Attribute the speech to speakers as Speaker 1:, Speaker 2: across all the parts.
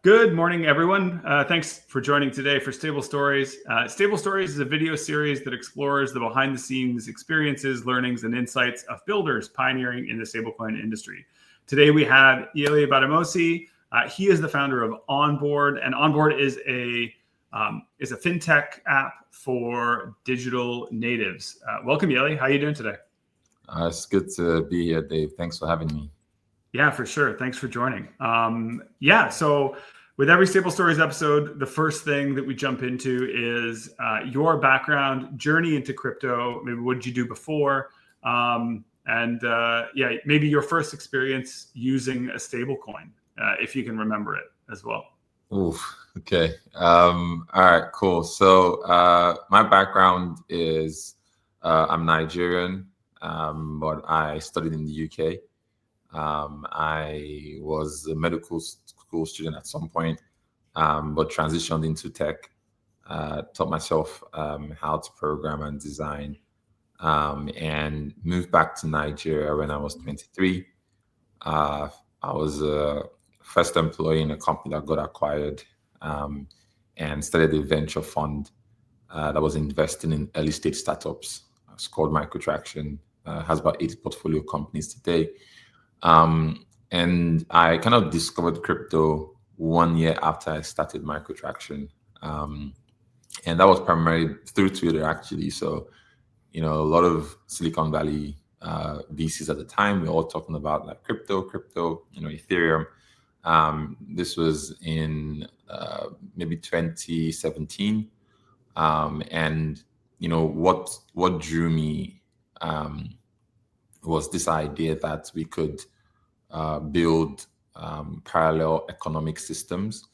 Speaker 1: Good morning, everyone. Thanks for joining today for Stable Stories. Stable Stories is a video series that explores the behind-the-scenes experiences, learnings, and insights of builders pioneering in the stablecoin industry. Today we have Yele Bademosi. He is the founder of Onboard, and Onboard is a fintech app for digital natives. Welcome, Yele. How are you doing today?
Speaker 2: It's good to be here, Dave. Thanks for having me.
Speaker 1: Yeah, for sure. Thanks for joining. So with every Stable Stories episode, the first thing that we jump into is your background, journey into crypto. Maybe what did you do before? Maybe your first experience using a stablecoin, if you can remember it as well.
Speaker 2: Oof. Okay. All right, cool. So my background is I'm Nigerian, but I studied in the UK. I was a medical school student at some point, but transitioned into tech, taught myself how to program and design, and moved back to Nigeria when I was 23. I was a first employee in a company that got acquired, and started a venture fund that was investing in early stage startups. It's called Microtraction. Has about 80 portfolio companies today. And I kind of discovered crypto 1 year after I started Microtraction. And that was primarily through Twitter, actually. So, a lot of Silicon Valley VCs at the time, we were all talking about like crypto, Ethereum. This was in maybe 2017. And, what drew me was this idea that we could build parallel economic systems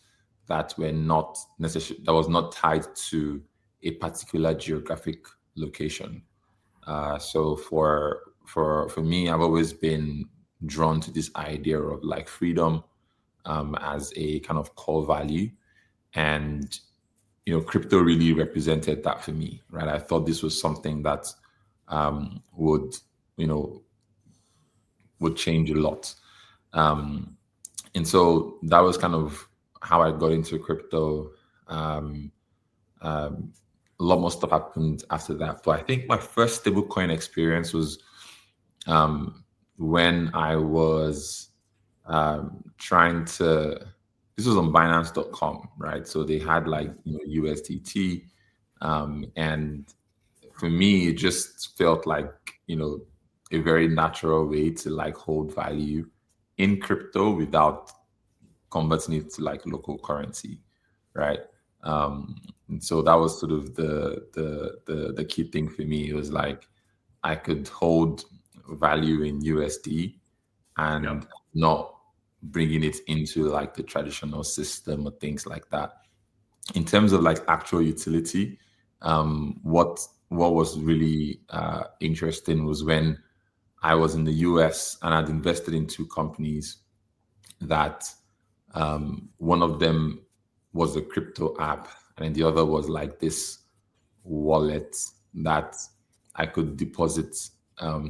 Speaker 2: that were not necessarily, that was not tied to a particular geographic location. So for me, I've always been drawn to this idea of like freedom as a kind of core value, and crypto really represented that for me, right? I thought this was something that would change a lot. And so that was kind of how I got into crypto. A lot more stuff happened after that. But I think my first stablecoin experience was when I was this was on Binance.com, right? So they had like USDT. And for me, it just felt like, a very natural way to like hold value in crypto without converting it to like local currency, right? And so that was sort of the key thing for me. It was like I could hold value in USD and not bringing it into like the traditional system or things like that. In terms of like actual utility, what was really interesting was when I was in the US and I'd invested in two companies that one of them was a crypto app, and then the other was like this wallet that I could deposit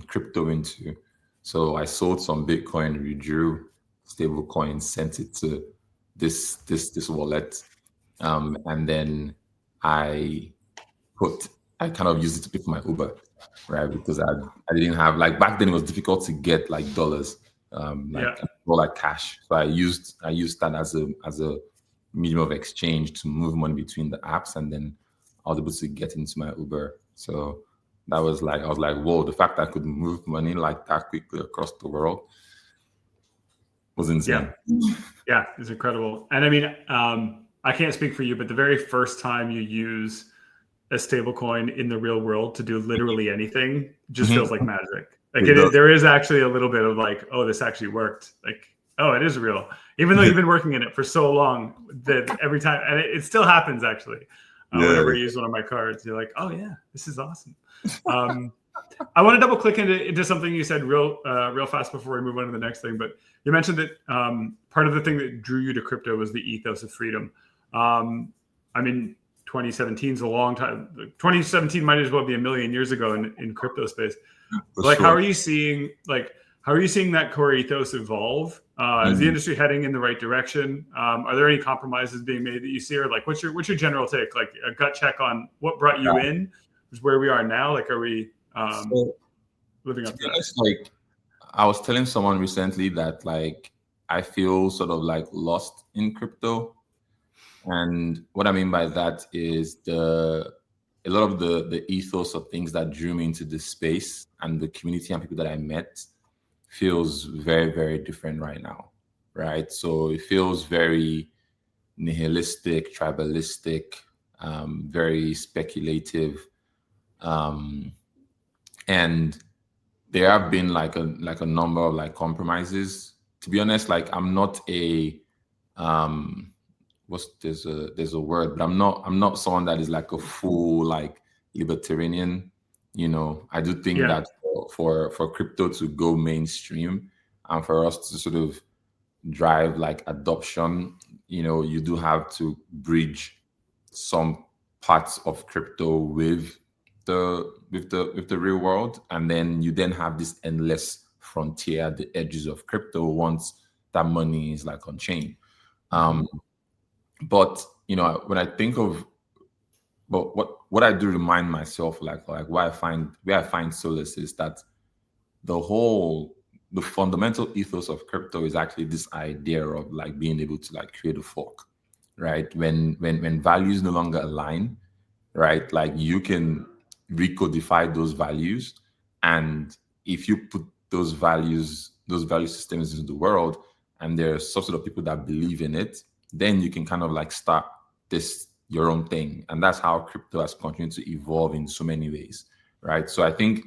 Speaker 2: crypto into. So I sold some Bitcoin, withdrew stablecoin, sent it to this wallet, and then I kind of used it to pay for my Uber, right? Because I didn't have, like, back then it was difficult to get like dollars, or like cash. So I used that as a medium of exchange to move money between the apps, and then I was able to get into my Uber. So that was like, I was like, whoa, the fact that I could move money like that quickly across the world was insane.
Speaker 1: Yeah, it's incredible. And I mean, I can't speak for you, but the very first time you use a stablecoin in the real world to do literally anything just feels like magic. Like there is actually a little bit of like, oh, this actually worked. Like, oh, it is real. Even though you've been working in it for so long, that every time, and it still happens actually. Whenever I use one of my cards, you're like, oh yeah, this is awesome. I want to double click into something you said real fast before we move on to the next thing. But you mentioned that part of the thing that drew you to crypto was the ethos of freedom. I mean, 2017 is a long time. 2017 might as well be a million years ago in crypto space. Like, how are you seeing, like, How are you seeing that core ethos evolve? Is the industry heading in the right direction? Are there any compromises being made that you see, or like what's your general take? Like a gut check on what brought you in, is where we are now. Like, are we
Speaker 2: So,
Speaker 1: living
Speaker 2: to
Speaker 1: up to
Speaker 2: be
Speaker 1: that?
Speaker 2: honest, like I was telling someone recently that like I feel sort of like lost in crypto. And what I mean by that is a lot of the ethos of things that drew me into this space and the community and people that I met feels very, very different right now. Right. So it feels very nihilistic, tribalistic, very speculative. Um, and there have been like a number of like compromises. To be honest, like I'm not a um there's a word, but I'm not someone that is like a full like libertarian. I do think
Speaker 1: Yeah.
Speaker 2: that for crypto to go mainstream and for us to sort of drive like adoption, you do have to bridge some parts of crypto with the real world, and then you then have this endless frontier at the edges of crypto once that money is like on chain. um but when I think of, but what I do remind myself, like where I find solace is that the fundamental ethos of crypto is actually this idea of like being able to like create a fork, right? When values no longer align, right? Like you can recodify those values, and if you put those value systems into the world, and there are some sort of people that believe in it, then you can kind of like start this your own thing, and that's how crypto has continued to evolve in so many ways, right? So I think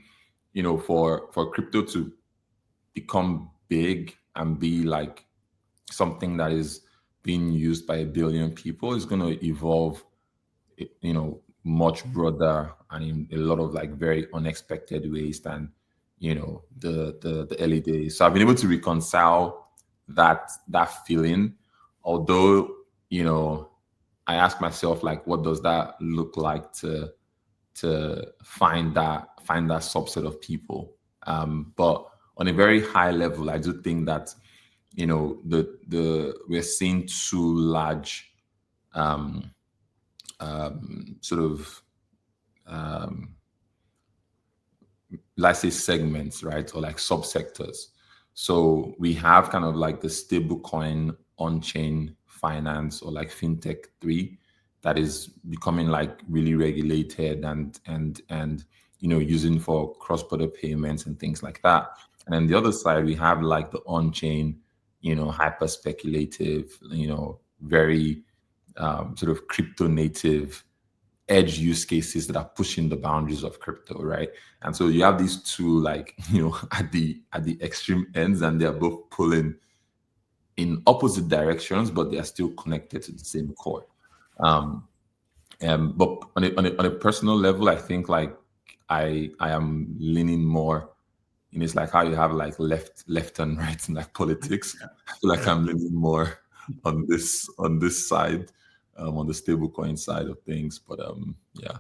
Speaker 2: for crypto to become big and be like something that is being used by a billion people is going to evolve, much broader and in a lot of like very unexpected ways than the early days. So I've been able to reconcile that feeling, although I ask myself like, what does that look like to find that subset of people. But on a very high level, I do think that the we're seeing two large sort of let's say segments, right, or like subsectors. So we have kind of like the stablecoin on-chain finance, or like fintech 3, that is becoming like really regulated and using for cross-border payments and things like that. And then the other side, we have like the on-chain, hyper speculative, very sort of crypto native edge use cases that are pushing the boundaries of crypto, right? And so you have these two, like at the extreme ends, and they're both pulling in opposite directions, but they are still connected to the same core. But on a personal level, I think like I am leaning more. It's like how you have like left and right in like politics. I feel like I'm leaning more on this side, on the stablecoin side of things. But yeah.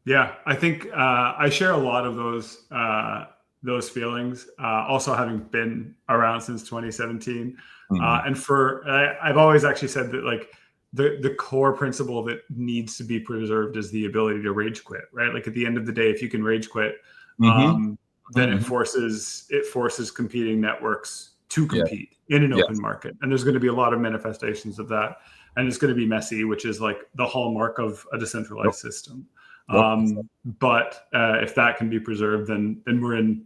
Speaker 1: Yeah, I think I share a lot of those feelings. Also, having been around since 2017,
Speaker 2: Mhm.
Speaker 1: and I've always actually said that like the core principle that needs to be preserved is the ability to rage quit. Right, like at the end of the day, if you can rage quit,
Speaker 2: Mhm.
Speaker 1: then it
Speaker 2: Mhm.
Speaker 1: forces competing networks to
Speaker 2: Yeah.
Speaker 1: compete in an open
Speaker 2: Yes.
Speaker 1: market, and there's going to be a lot of manifestations of that, and it's going to be messy, which is like the hallmark of a
Speaker 2: Yep.
Speaker 1: decentralized system.
Speaker 2: Yep.
Speaker 1: But if that can be preserved, then we're in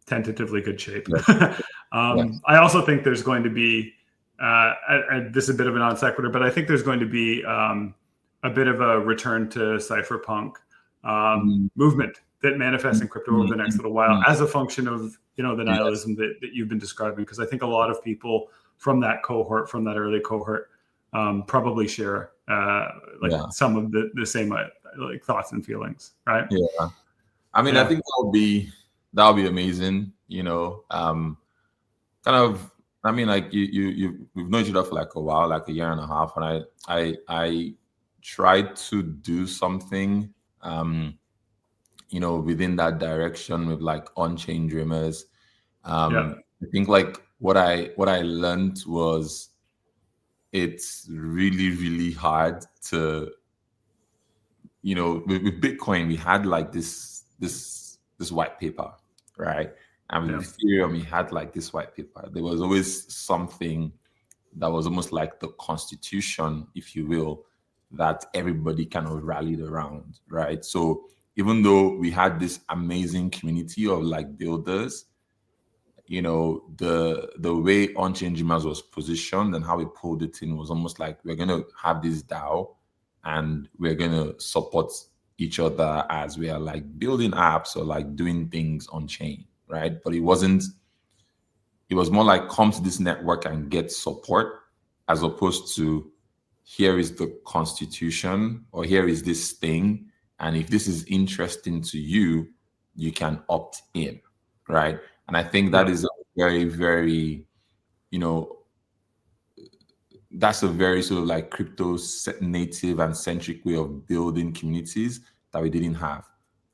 Speaker 1: tentatively good shape.
Speaker 2: Yes. Yes.
Speaker 1: I also think there's going to be this is a bit of a non sequitur, but I think there's going to be a bit of a return to cypherpunk
Speaker 2: Mhm.
Speaker 1: movement that manifests in crypto over the next little while
Speaker 2: Mhm.
Speaker 1: as a function of the
Speaker 2: Yes.
Speaker 1: nihilism that you've been describing. Because I think a lot of people from that early cohort, probably share like
Speaker 2: Yeah.
Speaker 1: some of the same like thoughts and feelings, right?
Speaker 2: Yeah. I mean, I
Speaker 1: Yeah,
Speaker 2: think that would be amazing. Kind of. I mean, like we've known each other for like a while, like a year and a half, and I tried to do something, within that direction with like on-chain dreamers.
Speaker 1: Yeah.
Speaker 2: I think like what I learned was it's really, really hard to, with Bitcoin, we had like this white paper, right? And
Speaker 1: Yeah.
Speaker 2: with Ethereum, we had like this white paper. There was always something that was almost like the constitution, if you will, that everybody kind of rallied around, right? So even though we had this amazing community of like builders, the way on-chain Gmas was positioned and how we pulled it in was almost like we're gonna have this DAO and we're gonna support each other as we are like building apps or like doing things on chain, right? But it wasn't, it was more like come to this network and get support, as opposed to here is the constitution or here is this thing. And if this is interesting to you, you can opt in, right? And I think that is a very, very, that's a very sort of like crypto native and centric way of building communities that we didn't have.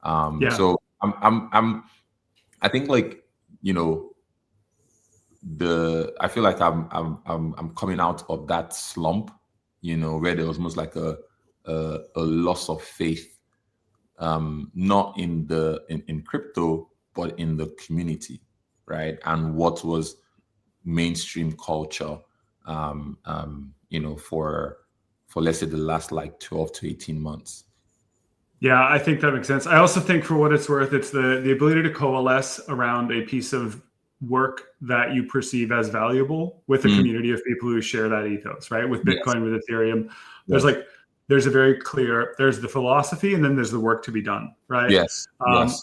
Speaker 2: So I think like, I feel like I'm coming out of that slump, where there was almost like a loss of faith, not in crypto, but in the community, right? And what was mainstream culture, for let's say the last like 12 to 18 months.
Speaker 1: Yeah, I think that makes sense. I also think, for what it's worth, it's the ability to coalesce around a piece of work that you perceive as valuable with a community of people who share that ethos, right? With Bitcoin, with Ethereum, there's a very clear, there's the philosophy and then there's the work to be done, right?
Speaker 2: Yes.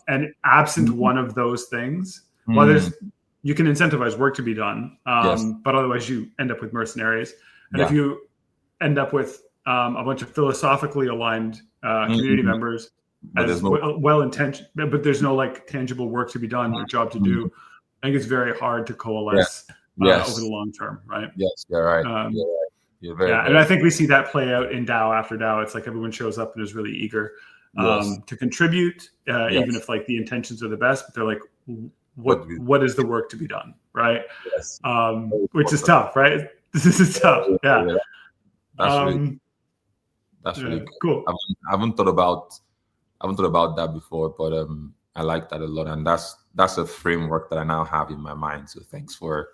Speaker 1: And absent one of those things, you can incentivize work to be done, but otherwise you end up with mercenaries. And if you end up with a bunch of philosophically aligned community members,
Speaker 2: but
Speaker 1: as well-intentioned, but there's no like tangible work to be done or job to do, I think it's very hard to coalesce over the long term, right?
Speaker 2: Yes, you're right. You're very,
Speaker 1: and I think we see that play out in DAO after DAO. It's like everyone shows up and is really eager to contribute, even if like the intentions are the best, but they're like, what is the work to be done, right?
Speaker 2: Yes.
Speaker 1: Which is tough, right? This is tough. Yeah.
Speaker 2: That's really
Speaker 1: cool.
Speaker 2: I haven't thought about that before, but I like that a lot, and that's a framework that I now have in my mind. So thanks for.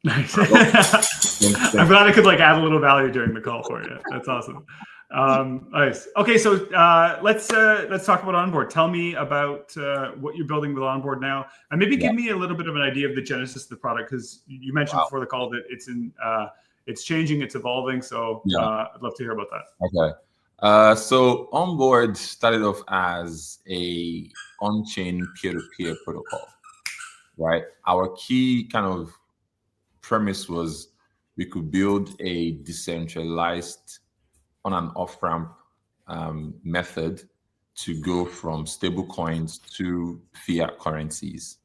Speaker 1: Nice. I'm glad I could like add a little value during the call for you. That's awesome. Nice. Okay, so let's talk about Onboard. Tell me about what you're building with Onboard now, and maybe give me a little bit of an idea of the genesis of the product, because you mentioned before the call that it's changing, it's evolving. So I'd love to hear about that.
Speaker 2: Okay. So Onboard started off as a on-chain peer-to-peer protocol, right? Our key kind of premise was we could build a decentralized on and off ramp method to go from stablecoins to fiat currencies.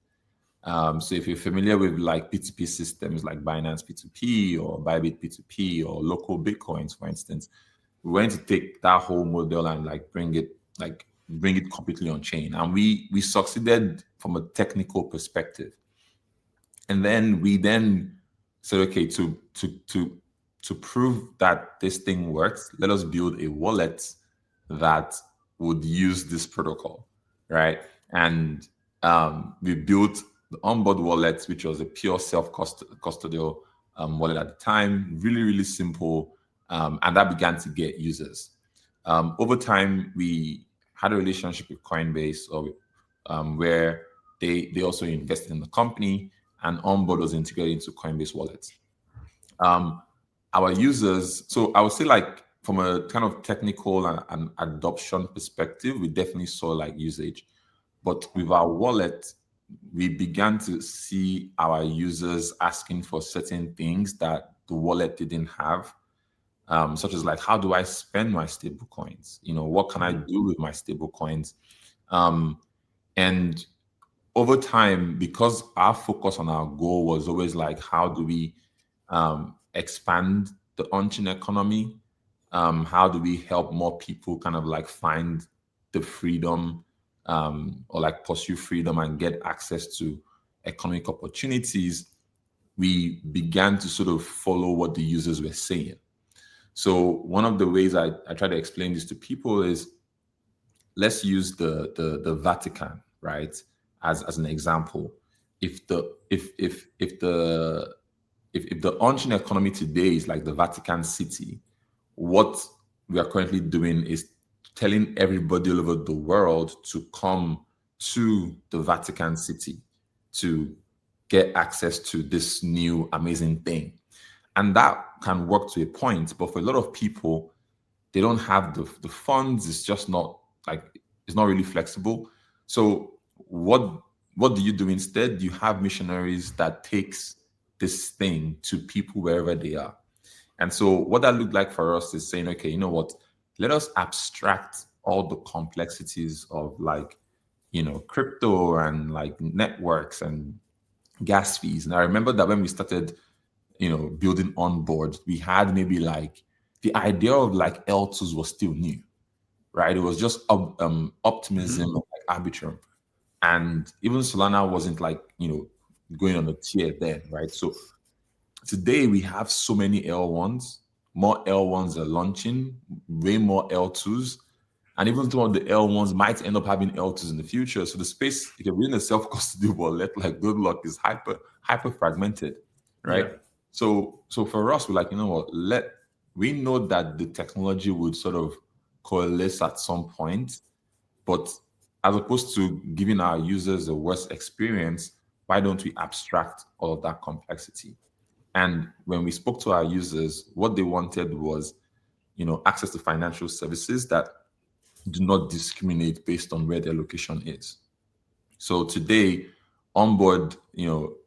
Speaker 2: So if you're familiar with like P2P systems like Binance P2P or Bybit P2P or local Bitcoins, for instance, we went to take that whole model and like bring it completely on chain. And we succeeded from a technical perspective. And then we said, okay, to prove that this thing works, let us build a wallet that would use this protocol, right? And we built the Onboard wallet, which was a pure self-custodial wallet at the time, really, really simple, and that began to get users. Over time, we had a relationship with Coinbase, where they also invested in the company, and Onboard was integrated into Coinbase wallets. Our users, so I would say like from a kind of technical and adoption perspective, we definitely saw like usage. But with our wallet, we began to see our users asking for certain things that the wallet didn't have, such as like, how do I spend my stable coins? What can I do with my stable coins? And over time, because our focus on our goal was always like, how do we expand the on-chain economy? How do we help more people kind of like find the freedom or like pursue freedom and get access to economic opportunities, we began to sort of follow what the users were saying. So one of the ways I try to explain this to people is, let's use the Vatican, right, as an example. If the on-chain economy today is like the Vatican City, what we are currently doing is telling everybody all over the world to come to the Vatican City to get access to this new amazing thing. And that can work to a point, but for a lot of people, they don't have the funds. It's just not like, it's not really flexible. So what do you do instead? You have missionaries that takes this thing to people wherever they are. And so what that looked like for us is saying, okay, you know what, let us abstract all the complexities of like, crypto and like networks and gas fees. And I remember that when we started, building Onboard, we had maybe like the idea of like L2s was still new, right? It was just optimism, like Arbitrum. And even Solana wasn't like, going on a tier then, right? So today we have so many L1s, more L1s are launching, way more L2s. And even some of the L1s might end up having L2s in the future. So the space, if you're within a self-custody wallet, like good luck, is hyper fragmented, right?
Speaker 1: Yeah.
Speaker 2: So for us, we're like, you know what, we know that the technology would sort of coalesce at some point, but as opposed to giving our users a worse experience, why don't we abstract all of that complexity? And when we spoke to our users, what they wanted was, access to financial services that do not discriminate based on where their location is. So today, Onboard,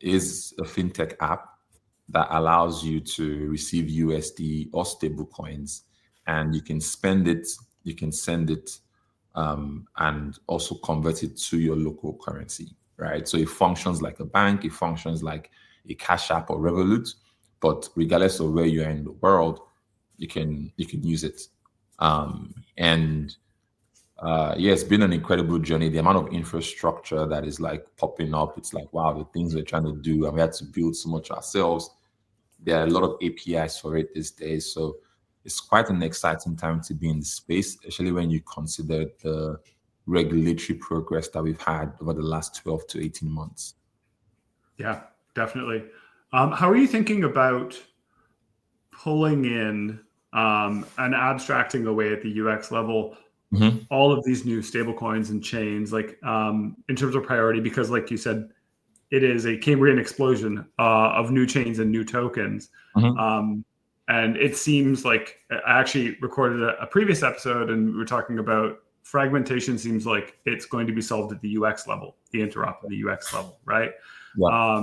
Speaker 2: is a fintech app that allows you to receive USD or stablecoins, and you can spend it, you can send it, and also convert it to your local currency, right? So it functions like a bank, it functions like a Cash App or Revolut, but regardless of where you are in the world, you can use it. Yeah, it's been an incredible journey. The amount of infrastructure that is like popping up, it's like, wow, the things we're trying to do, and we had to build so much ourselves. There are a lot of APIs for it these days. So it's quite an exciting time to be in the space, especially when you consider the regulatory progress that we've had over the last 12 to 18 months.
Speaker 1: Yeah, definitely. How are you thinking about pulling in and abstracting away at the UX level all of these new stablecoins and chains, like in terms of priority? Because like you said, it is a Cambrian explosion of new chains and new tokens. And it seems like I actually recorded a previous episode and we were talking about fragmentation seems like it's going to be solved at the UX level, the interop at the UX level, right? Yeah.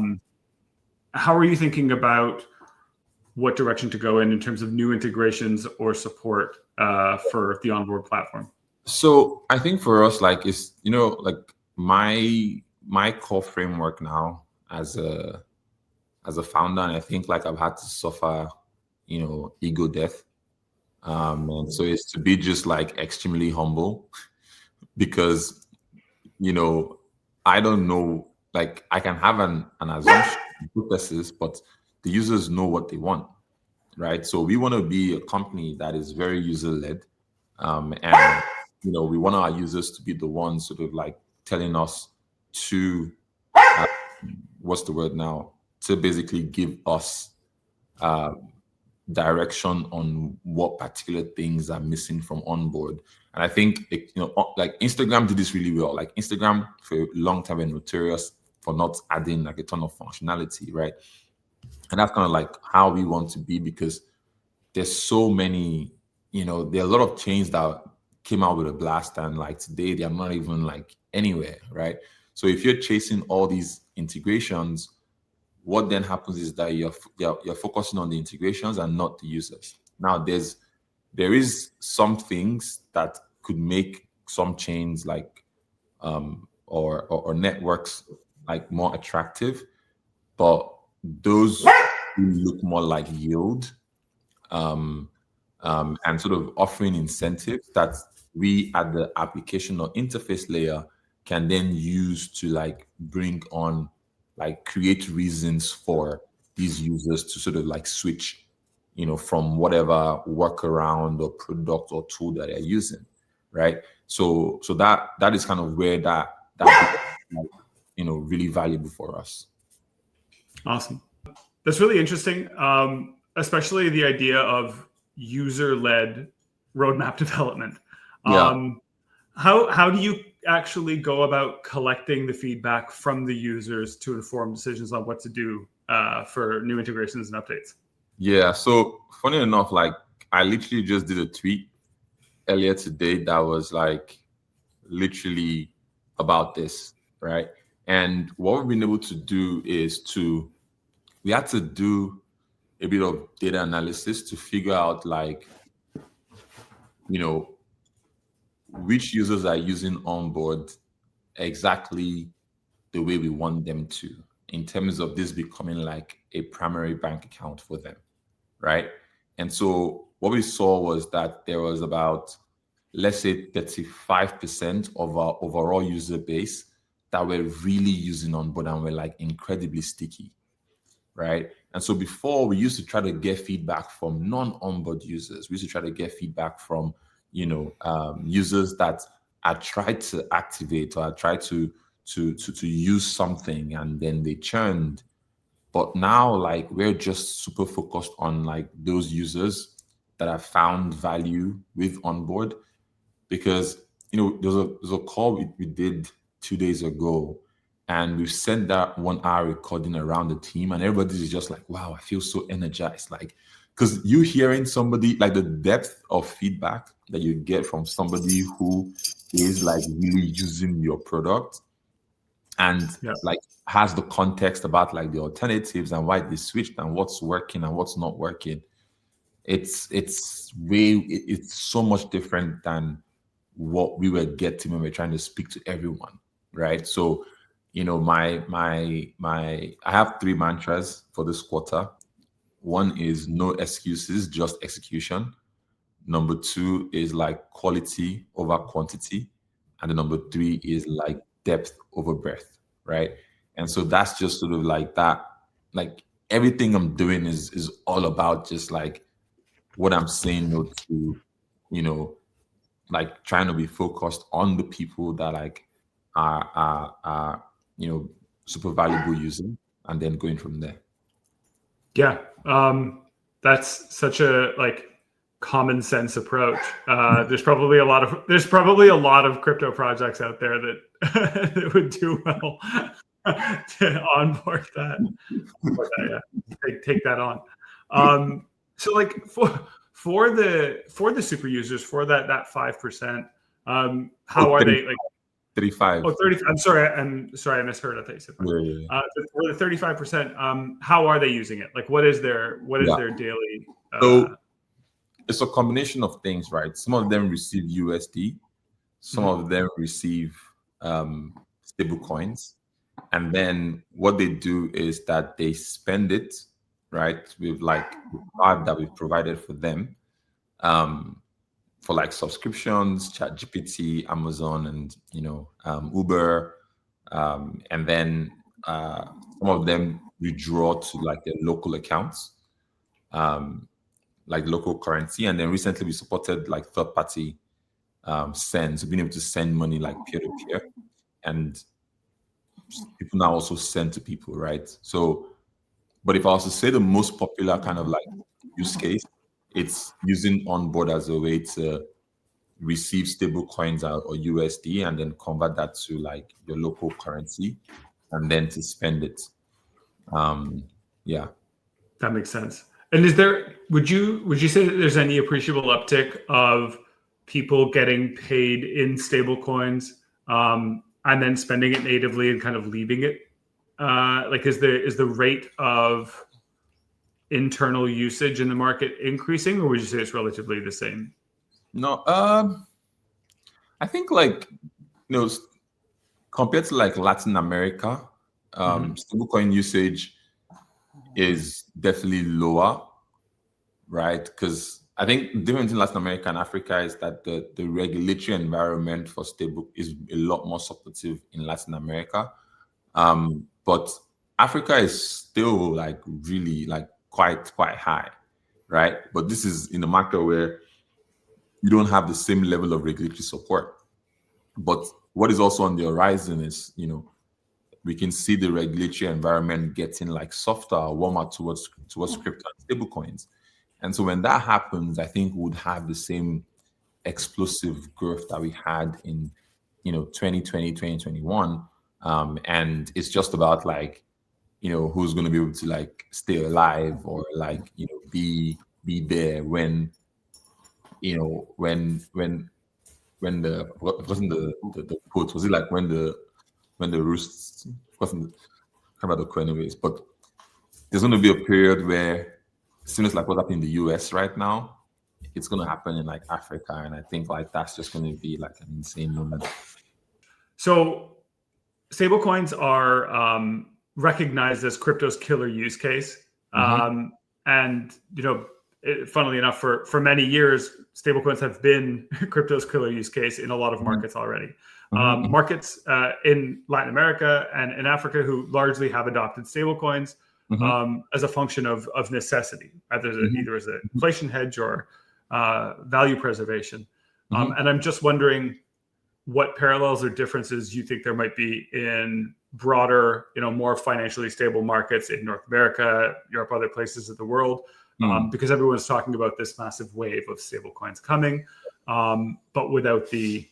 Speaker 1: How are you thinking about what direction to go in terms of new integrations or support for the Onboard platform?
Speaker 2: So I think for us, like, it's, like my core framework now as a founder, and I think like I've had to suffer, ego death. And so it's to be just like extremely humble because, I don't know, like I can have an assumption, hypothesis, but the users know what they want, right? So we want to be a company that is very user-led. And, we want our users to be the ones sort of like telling us to, what's the word now? To basically give us direction on what particular things are missing from Onboard. And I think, like Instagram did this really well. Like Instagram for a long time were notorious for not adding like a ton of functionality, right? And that's kind of like how we want to be, because there's so many, there are a lot of chains that came out with a blast, and like today they're not even like anywhere, right? So if you're chasing all these integrations, what then happens is that you're focusing on the integrations and not the users. Now there is some things that could make some chains like or networks like more attractive, but those look more like yield and sort of offering incentives that we at the application or interface layer can then use to like bring on like create reasons for these users to sort of like switch, from whatever workaround or product or tool that they're using, right? So that is kind of where that becomes, really valuable for us.
Speaker 1: Awesome. That's really interesting, especially the idea of user-led roadmap development.
Speaker 2: Yeah.
Speaker 1: How do you actually go about collecting the feedback from the users to inform decisions on what to do for new integrations and updates?
Speaker 2: Yeah. So funny enough, like I literally just did a tweet earlier today that was like literally about this, right? And what we've been able to do is we had to do a bit of data analysis to figure out like, which users are using Onboard exactly the way we want them to, in terms of this becoming like a primary bank account for them, right? And so what we saw was that there was about, let's say, 35% of our overall user base that were really using Onboard and were like incredibly sticky, right? And so before, we used to try to get feedback from non-Onboard users. We used to try to get feedback from, users that I tried to activate or I tried to use something and then they churned. But now, like, we're just super focused on like those users that have found value with Onboard, because there's a call we did 2 days ago, and we've sent that 1 hour recording around the team, and everybody's just like, wow, I feel so energized. Like, because you hearing somebody, like the depth of feedback that you get from somebody who is like really using your product and like has the context about like the alternatives and why they switched and what's working and what's not working. It's so much different than what we were getting when we're trying to speak to everyone, right? So, I have 3 mantras for this quarter. One is no excuses, just execution. Number 2 is like quality over quantity. And the number 3 is like depth over breadth, right? And so that's just sort of like that. Like everything I'm doing is all about just like what I'm saying no to, like trying to be focused on the people that like are super valuable using, and then going from there.
Speaker 1: Yeah, that's such a like common sense approach. There's probably a lot of crypto projects out there that that would do well to onboard that. Take that on. So like for the super users, for that 5%, how are they like
Speaker 2: 35?
Speaker 1: Oh, 30. I'm sorry, I misheard. I thought you said 5.
Speaker 2: Yeah.
Speaker 1: For the 35%, how are they using it? Like, what is their daily?
Speaker 2: So it's a combination of things, right? Some of them receive USD, some of them receive stable coins, and then what they do is that they spend it, right, with like the card that we've provided for them, for like subscriptions, ChatGPT, Amazon, and Uber, and then some of them withdraw to like their local accounts, like local currency, and then recently we supported like third-party send, so being able to send money like peer-to-peer, and people now also send to people, right? So, but if I was to say the most popular kind of like use case, it's using Onboard as a way to receive stable coins or USD and then convert that to like your local currency and then to spend it. Yeah.
Speaker 1: That makes sense. And would you say that there's any appreciable uptick of people getting paid in stable coins, and then spending it natively and kind of leaving it? Like, is the rate of internal usage in the market increasing, or would you say it's relatively the same?
Speaker 2: No, I think like compared to like Latin America, stablecoin usage is definitely lower, right? Because I think the difference in Latin America and Africa is that the regulatory environment for stable is a lot more supportive in Latin America. But Africa is still like really like quite high, right? But this is in a market where you don't have the same level of regulatory support. But what is also on the horizon is, we can see the regulatory environment getting like softer or warmer towards crypto and stablecoins. And so when that happens, I think we would have the same explosive growth that we had in 2020, 2021. And it's just about like, who's going to be able to like stay alive or like, be there when, when the what wasn't the quote, was it like when the roosts wasn't kind of the quote anyways, but there's going to be a period where seems like what's happening in the US right now, it's going to happen in like Africa, and I think like that's just going to be like an insane moment.
Speaker 1: So stablecoins are recognized as crypto's killer use case. And, funnily enough, for many years, stablecoins have been crypto's killer use case in a lot of markets already. Markets in Latin America and in Africa who largely have adopted stablecoins as a function of necessity, either as an inflation hedge or value preservation. And I'm just wondering what parallels or differences you think there might be in broader, more financially stable markets in North America, Europe, other places of the world, because everyone's talking about this massive wave of stablecoins coming, but without the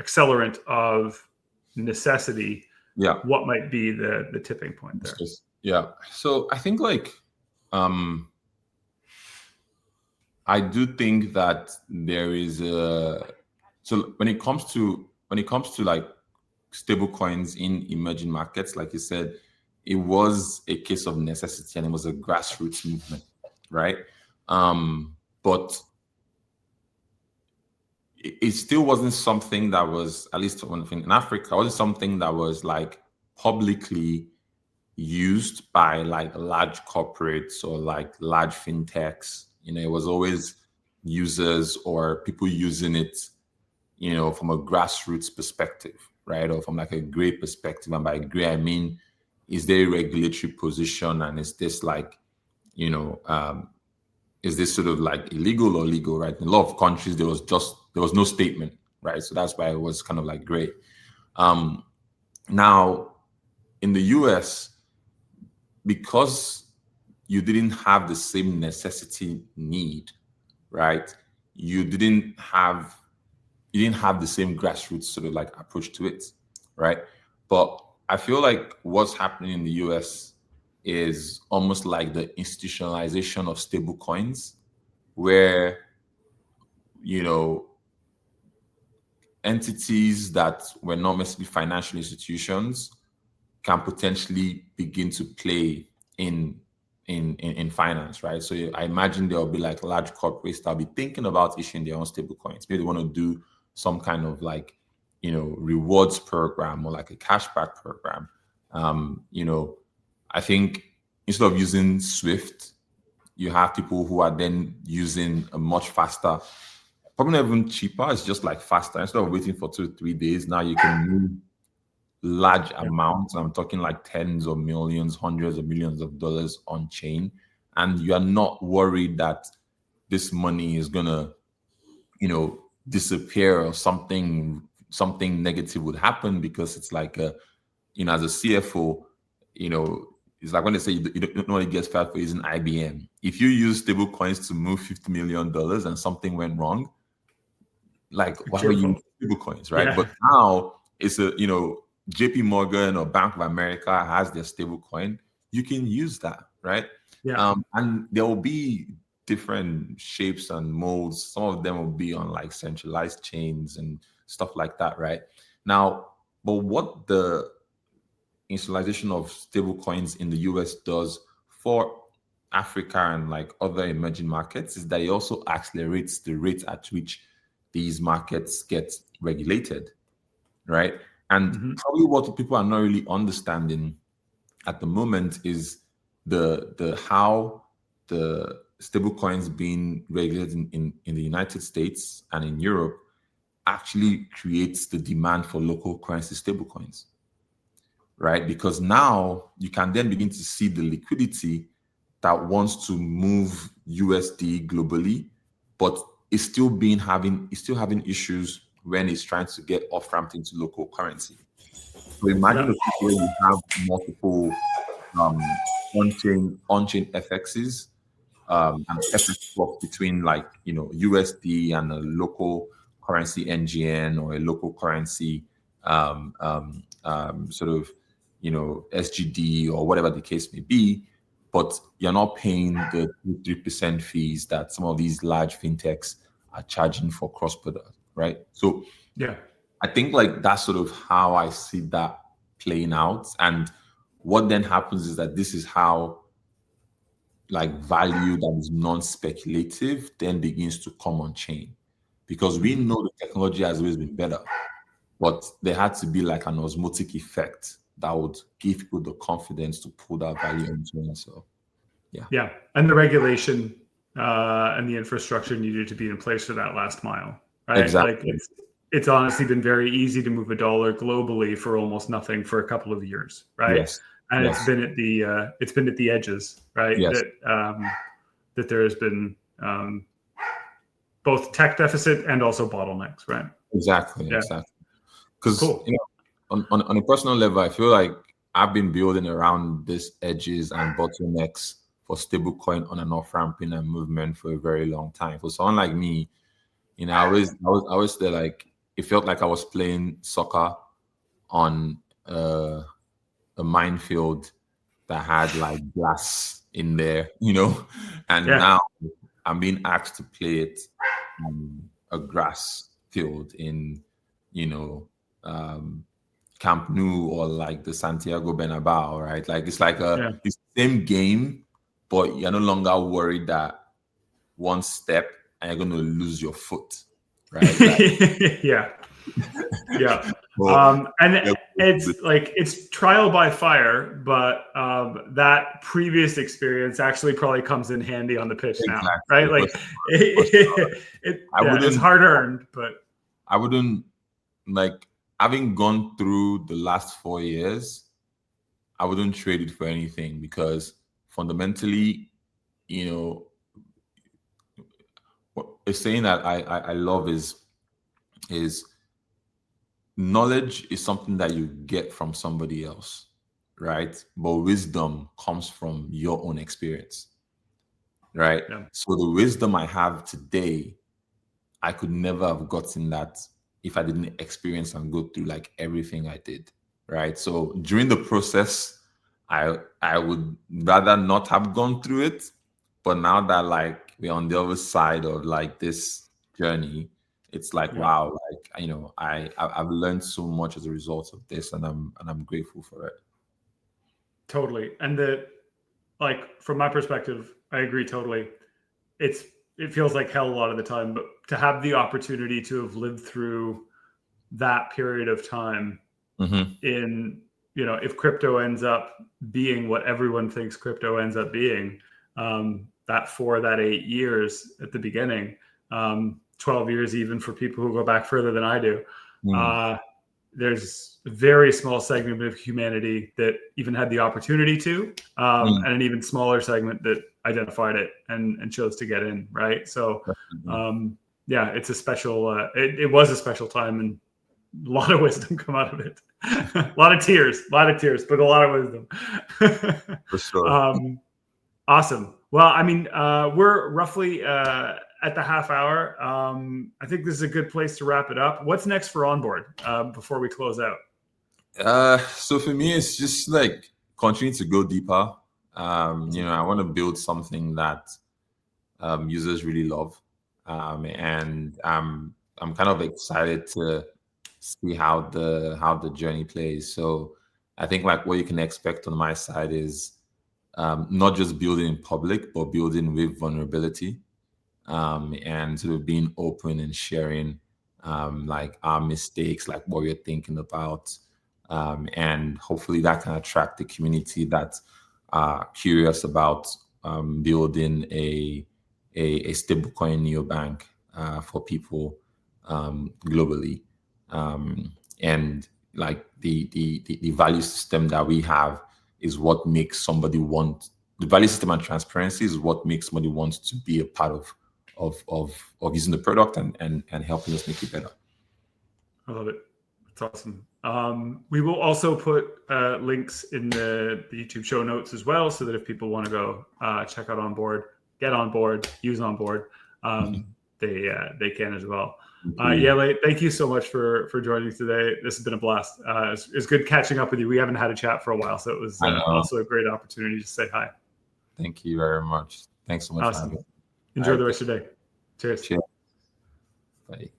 Speaker 1: accelerant of necessity.
Speaker 2: Yeah.
Speaker 1: What might be the tipping point there?
Speaker 2: So I think like I do think that there is so when it comes to like stable coins in emerging markets, like you said, it was a case of necessity and it was a grassroots movement, right? But it still wasn't something that was, at least in Africa, wasn't something that was like publicly used by like large corporates or like large fintechs. It was always users or people using it, from a grassroots perspective, right? Or from like a gray perspective. And by gray, I mean, is there a regulatory position, and is this like, is this sort of like illegal or legal, right? In a lot of countries, there was no statement, right? So that's why it was kind of like gray. Now, in the US, because you didn't have the same necessity need, right? You didn't have the same grassroots sort of like approach to it, right? But I feel like what's happening in the US is almost like the institutionalization of stable coins, where, entities that were not necessarily financial institutions can potentially begin to play in finance, right? So I imagine there'll be like large corporates that'll be thinking about issuing their own stable coins. Maybe they want to do some kind of like, rewards program or like a cashback program. I think instead of using Swift, you have people who are then using a much faster, probably not even cheaper. It's just like faster. Instead of waiting for 2 or 3 days, now you can move large amounts. I'm talking like tens of millions, hundreds of millions of dollars on chain, and you are not worried that this money is gonna, disappear or something negative would happen, because it's like as a CFO, it's like when they say you don't want to get fired for using IBM. If you use stable coins to move $50 million and something went wrong, like why are you using stable coins, right? But now it's a JP Morgan or Bank of America has their stable coin, you can use that, right? And there will be different shapes and molds. Some of them will be on like centralized chains and stuff like that, right? Now, but what the institutionalization of stable coins in the US does for Africa and like other emerging markets is that it also accelerates the rate at which these markets get regulated, right? And probably what people are not really understanding at the moment is the how the stable coins being regulated in the United States and in Europe actually creates the demand for local currency stable coins, right? Because now you can then begin to see the liquidity that wants to move USD globally, but it's still having issues when it's trying to get off ramped into local currency. So imagine
Speaker 1: Yeah.
Speaker 2: a situation where you have multiple on-chain FXs, and FX swaps between USD and a local currency NGN or a local currency sort of SGD or whatever the case may be, but you're not paying the 3% fees that some of these large fintechs are charging for cross-border, right? So
Speaker 1: Yeah.
Speaker 2: I think that's sort of how I see that playing out. And what then happens is that this is how value that is non-speculative then begins to come on chain, because we know the technology has always been better, but there had to be an osmotic effect that would give people the confidence to pull that value on chain. So
Speaker 1: yeah, and the regulation and the infrastructure needed to be in place for that last mile, right?
Speaker 2: exactly.
Speaker 1: It's honestly been very easy to move a dollar globally for almost nothing for a couple of years, right?
Speaker 2: Yes.
Speaker 1: And
Speaker 2: Yes.
Speaker 1: it's been at the edges, right?
Speaker 2: Yes.
Speaker 1: That there has been both tech deficit and also bottlenecks, right?
Speaker 2: Exactly.
Speaker 1: Yeah.
Speaker 2: Exactly. Because
Speaker 1: Cool.
Speaker 2: on a personal level, I feel like I've been building around these edges and bottlenecks for stablecoin on and off ramping and movement for a very long time. For someone like me, I always feel it felt like I was playing soccer on a minefield that had glass in there, and
Speaker 1: Yeah.
Speaker 2: now I'm being asked to play it on a grass field in, Camp Nou or the Santiago Bernabeu, right? It's it's the same game, but you're no longer worried that one step and you're going to lose your foot, right?
Speaker 1: Yeah. Yeah.
Speaker 2: Well,
Speaker 1: And it's trial by fire, but that previous experience actually probably comes in handy on the pitch now, right? It's hard earned, but
Speaker 2: I wouldn't having gone through the last 4 years, I wouldn't trade it for anything, because fundamentally, what a saying that I love is knowledge is something that you get from somebody else, right? But wisdom comes from your own experience, right?
Speaker 1: Yeah.
Speaker 2: So the wisdom I have today, I could never have gotten that if I didn't experience and go through everything I did, right? So during the process, I would rather not have gone through it. But now that we're on the other side of this journey, it's wow, I've learned so much as a result of this, and I'm grateful for it.
Speaker 1: Totally. And from my perspective, I agree totally. It feels like hell a lot of the time, but to have the opportunity to have lived through that period of time in, if crypto ends up being what everyone thinks crypto ends up being, that 8 years at the beginning, 12 years even for people who go back further than I do. There's a very small segment of humanity that even had the opportunity to, and an even smaller segment that identified it and chose to get in, right? So, it's a special, it was a special time, and a lot of wisdom come out of it. A lot of tears, but a lot of wisdom.
Speaker 2: For sure.
Speaker 1: Awesome. Well, we're roughly at the half hour. I think this is a good place to wrap it up. What's next for Onboard before we close out?
Speaker 2: So for me, it's just continue to go deeper. I want to build something that users really love, and I'm kind of excited to see how the journey plays. So I think what you can expect on my side is not just building in public, but building with vulnerability, and sort of being open and sharing our mistakes, what we're thinking about, and hopefully that can attract the community that are curious about building a stablecoin neobank for people globally. And like the value system that we have is what makes somebody want the value system, and transparency is what makes somebody want to be a part of using the product and helping us make it better.
Speaker 1: I love it. It's awesome. We will also put links in the YouTube show notes as well, so that if people want to go check out Onboard, get on board, use Onboard, they can as well. Yele, thank you so much for joining today. This has been a blast. It's good catching up with you. We haven't had a chat for a while, so it was also a great opportunity to say hi.
Speaker 2: Thank you very much. Thanks so much.
Speaker 1: Awesome. Enjoy the rest of your day. Cheers.
Speaker 2: Cheers. Bye.